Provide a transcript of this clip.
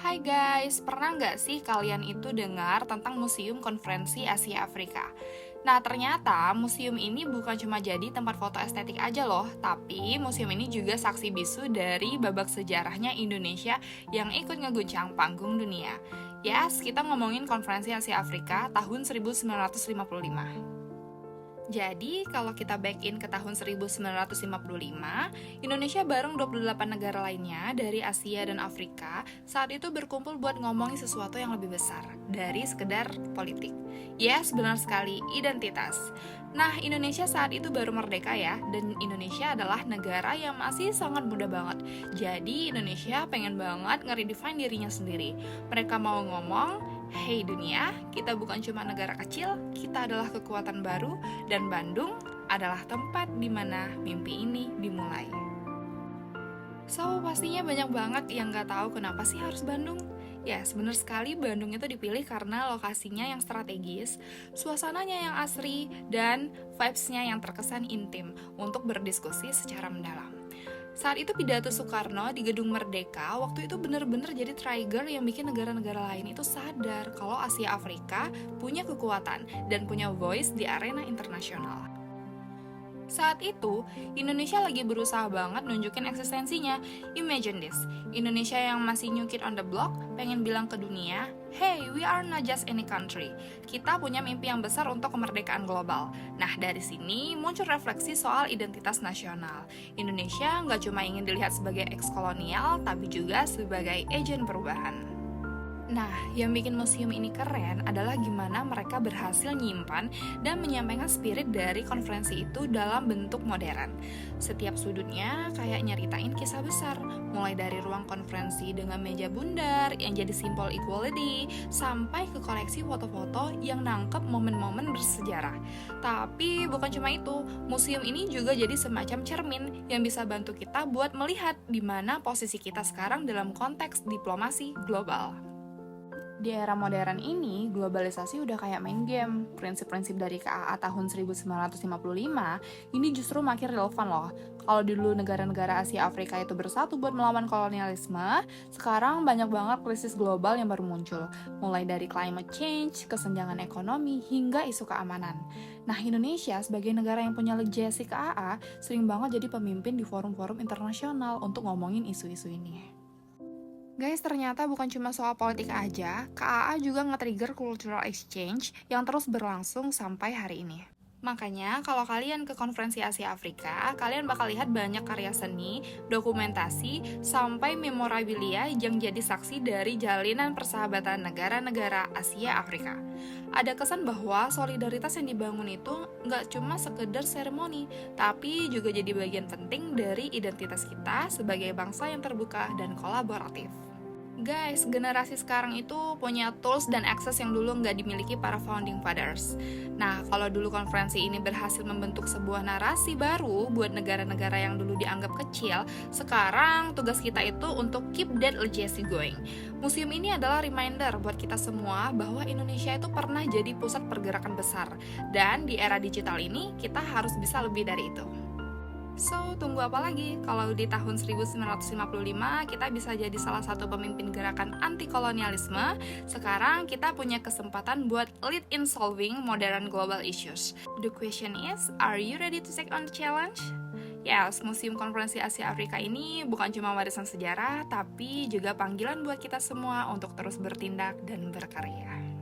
Hai guys, pernah nggak sih kalian itu dengar tentang Museum Konferensi Asia Afrika? Nah, ternyata museum ini bukan cuma jadi tempat foto estetik aja loh, tapi museum ini juga saksi bisu dari babak sejarahnya Indonesia yang ikut ngeguncang panggung dunia. Yes, kita ngomongin Konferensi Asia Afrika tahun 1955. Jadi, kalau kita back in ke tahun 1955, Indonesia bareng 28 negara lainnya dari Asia dan Afrika saat itu berkumpul buat ngomongin sesuatu yang lebih besar dari sekedar politik. Yes, benar sekali, identitas. Nah, Indonesia saat itu baru merdeka ya, dan Indonesia adalah negara yang masih sangat muda banget. Jadi, Indonesia pengen banget nge-redefine dirinya sendiri. Mereka mau ngomong, "Hey dunia, kita bukan cuma negara kecil, kita adalah kekuatan baru, dan Bandung adalah tempat di mana mimpi ini dimulai." So, pastinya banyak banget yang gak tahu kenapa sih harus Bandung. Ya, benar sekali Bandung itu dipilih karena lokasinya yang strategis, suasananya yang asri, dan vibes-nya yang terkesan intim untuk berdiskusi secara mendalam. Saat itu pidato Soekarno di Gedung Merdeka waktu itu benar-benar jadi trigger yang bikin negara-negara lain itu sadar kalau Asia Afrika punya kekuatan dan punya voice di arena internasional. Saat itu, Indonesia lagi berusaha banget nunjukin eksistensinya. Imagine this, Indonesia yang masih new kid on the block pengen bilang ke dunia, "Hey, we are not just any country. Kita punya mimpi yang besar untuk kemerdekaan global." Nah, dari sini muncul refleksi soal identitas nasional. Indonesia nggak cuma ingin dilihat sebagai ex-kolonial, tapi juga sebagai agen perubahan. Nah, yang bikin museum ini keren adalah gimana mereka berhasil nyimpan dan menyampaikan spirit dari konferensi itu dalam bentuk modern. Setiap sudutnya kayak nyeritain kisah besar, mulai dari ruang konferensi dengan meja bundar yang jadi simbol equality, sampai ke koleksi foto-foto yang nangkep momen-momen bersejarah. Tapi bukan cuma itu, museum ini juga jadi semacam cermin yang bisa bantu kita buat melihat di mana posisi kita sekarang dalam konteks diplomasi global. Di era modern ini, globalisasi udah kayak main game. Prinsip-prinsip dari KAA tahun 1955 ini justru makin relevan loh. Kalau dulu negara-negara Asia Afrika itu bersatu buat melawan kolonialisme, sekarang banyak banget krisis global yang baru muncul. Mulai dari climate change, kesenjangan ekonomi, hingga isu keamanan. Nah, Indonesia sebagai negara yang punya legacy KAA sering banget jadi pemimpin di forum-forum internasional untuk ngomongin isu-isu ini. Guys, ternyata bukan cuma soal politik aja, KAA juga nge-trigger cultural exchange yang terus berlangsung sampai hari ini. Makanya, kalau kalian ke Konferensi Asia Afrika, kalian bakal lihat banyak karya seni, dokumentasi, sampai memorabilia yang jadi saksi dari jalinan persahabatan negara-negara Asia Afrika. Ada kesan bahwa solidaritas yang dibangun itu nggak cuma sekedar seremoni, tapi juga jadi bagian penting dari identitas kita sebagai bangsa yang terbuka dan kolaboratif. Guys, generasi sekarang itu punya tools dan akses yang dulu nggak dimiliki para founding fathers. Nah, kalau dulu konferensi ini berhasil membentuk sebuah narasi baru buat negara-negara yang dulu dianggap kecil, sekarang tugas kita itu untuk keep that legacy going. Museum ini adalah reminder buat kita semua bahwa Indonesia itu pernah jadi pusat pergerakan besar, dan di era digital ini kita harus bisa lebih dari itu. So, tunggu apa lagi? Kalau di tahun 1955 kita bisa jadi salah satu pemimpin gerakan anti-kolonialisme, sekarang kita punya kesempatan buat lead in solving modern global issues. The question is, are you ready to take on the challenge? Yes, Museum Konferensi Asia Afrika ini bukan cuma warisan sejarah, tapi juga panggilan buat kita semua untuk terus bertindak dan berkarya.